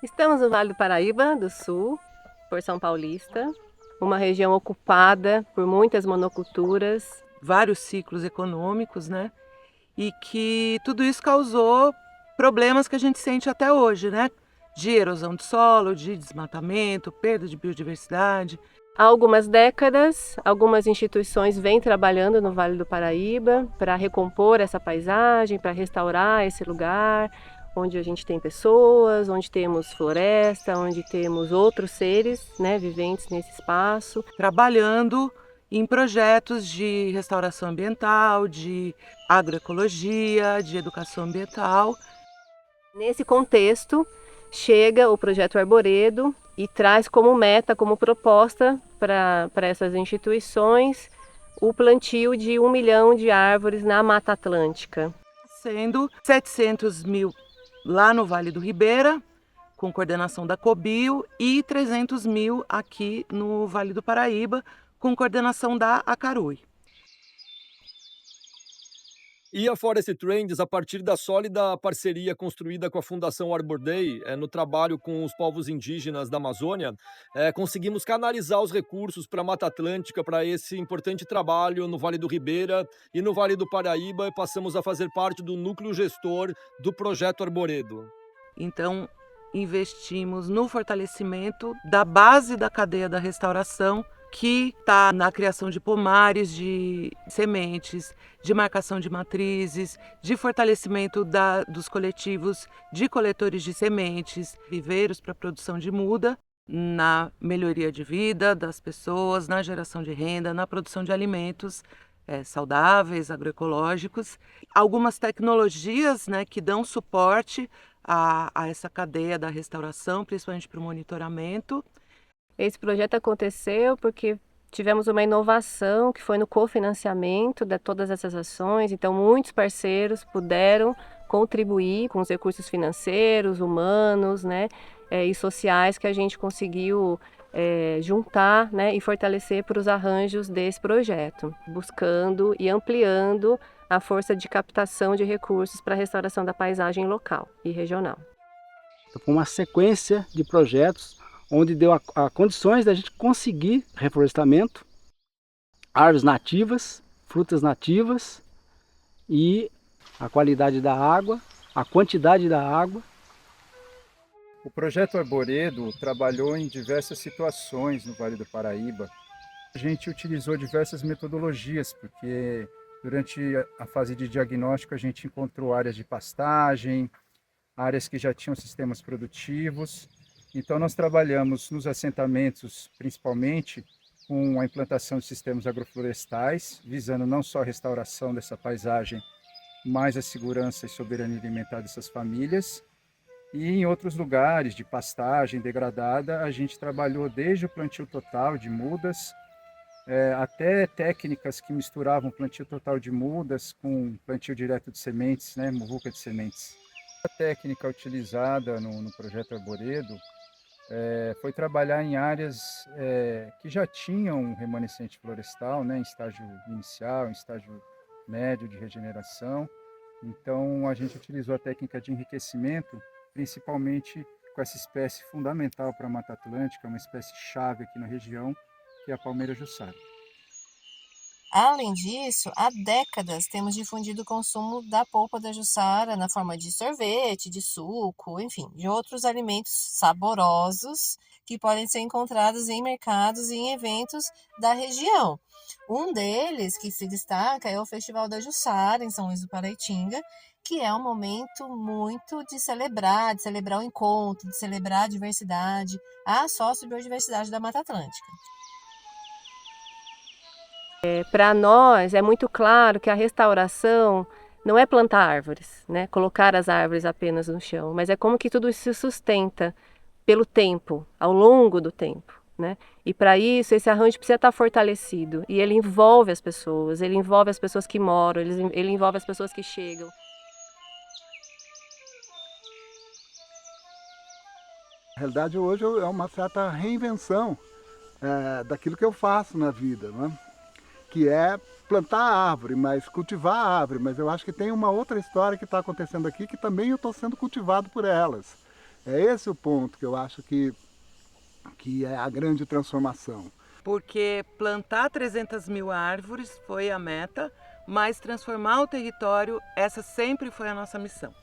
Estamos no Vale do Paraíba do Sul, porção paulista, uma região ocupada por muitas monoculturas. Vários ciclos econômicos, né? E que tudo isso causou problemas que a gente sente até hoje, né? De erosão de solo, de desmatamento, perda de biodiversidade. Há algumas décadas, algumas instituições vêm trabalhando no Vale do Paraíba para recompor essa paisagem, para restaurar esse lugar, onde a gente tem pessoas, onde temos floresta, onde temos outros seres, né, viventes nesse espaço. Trabalhando em projetos de restauração ambiental, de agroecologia, de educação ambiental. Nesse contexto, chega o projeto Arboredo e traz como meta, como proposta para essas instituições, o plantio de 1 milhão de árvores na Mata Atlântica. Sendo 700 mil lá no Vale do Ribeira, com coordenação da Cobio, e 300 mil aqui no Vale do Paraíba, com coordenação da Acarui. E a Forest Trends, a partir da sólida parceria construída com a Fundação Arbor Day, no trabalho com os povos indígenas da Amazônia, conseguimos canalizar os recursos para a Mata Atlântica, para esse importante trabalho no Vale do Ribeira e no Vale do Paraíba, e passamos a fazer parte do núcleo gestor do projeto Arboredo. Então, investimos no fortalecimento da base da cadeia da restauração, que está na criação de pomares de sementes, de marcação de matrizes, de fortalecimento dos coletivos de coletores de sementes, viveiros para produção de muda, na melhoria de vida das pessoas, na geração de renda, na produção de alimentos saudáveis, agroecológicos. Algumas tecnologias, né, que dão suporte a essa cadeia da restauração, principalmente para o monitoramento. Esse projeto aconteceu porque tivemos uma inovação que foi no cofinanciamento de todas essas ações, então muitos parceiros puderam contribuir com os recursos financeiros, humanos, né, e sociais que a gente conseguiu juntar, né, e fortalecer para os arranjos desse projeto, buscando e ampliando a força de captação de recursos para a restauração da paisagem local e regional. Então, foi uma sequência de projetos onde deu a condições da gente conseguir reflorestamento, árvores nativas, frutas nativas e a qualidade da água, a quantidade da água. O projeto Arboredo trabalhou em diversas situações no Vale do Paraíba. A gente utilizou diversas metodologias, porque durante a fase de diagnóstico a gente encontrou áreas de pastagem, áreas que já tinham sistemas produtivos. Então nós trabalhamos nos assentamentos, principalmente, com a implantação de sistemas agroflorestais, visando não só a restauração dessa paisagem, mas a segurança e soberania alimentar dessas famílias. E em outros lugares de pastagem degradada, a gente trabalhou desde o plantio total de mudas, até técnicas que misturavam plantio total de mudas com plantio direto de sementes, né, muvuca de sementes. A técnica utilizada no projeto Arboredo foi trabalhar em áreas que já tinham um remanescente florestal, né, em estágio inicial, em estágio médio de regeneração. Então, a gente utilizou a técnica de enriquecimento, principalmente com essa espécie fundamental para a Mata Atlântica, uma espécie chave aqui na região, que é a palmeira jussara. Além disso, há décadas temos difundido o consumo da polpa da jussara na forma de sorvete, de suco, enfim, de outros alimentos saborosos que podem ser encontrados em mercados e em eventos da região. Um deles que se destaca é o Festival da Jussara, em São Luís do Paraitinga, que é um momento muito de celebrar o encontro, de celebrar a diversidade, a sociobiodiversidade da Mata Atlântica. Para nós é muito claro que a restauração não é plantar árvores, né? Colocar as árvores apenas no chão, mas é como que tudo isso se sustenta pelo tempo, ao longo do tempo, né? E para isso esse arranjo precisa estar fortalecido e ele envolve as pessoas, ele envolve as pessoas que moram, ele envolve as pessoas que chegam. Na realidade, hoje é uma certa reinvenção daquilo que eu faço na vida, né? Que é plantar a árvore, mas cultivar a árvore. Mas eu acho que tem uma outra história que está acontecendo aqui que também eu estou sendo cultivado por elas. É esse o ponto que eu acho que é a grande transformação. Porque plantar 300 mil árvores foi a meta, mas transformar o território, essa sempre foi a nossa missão.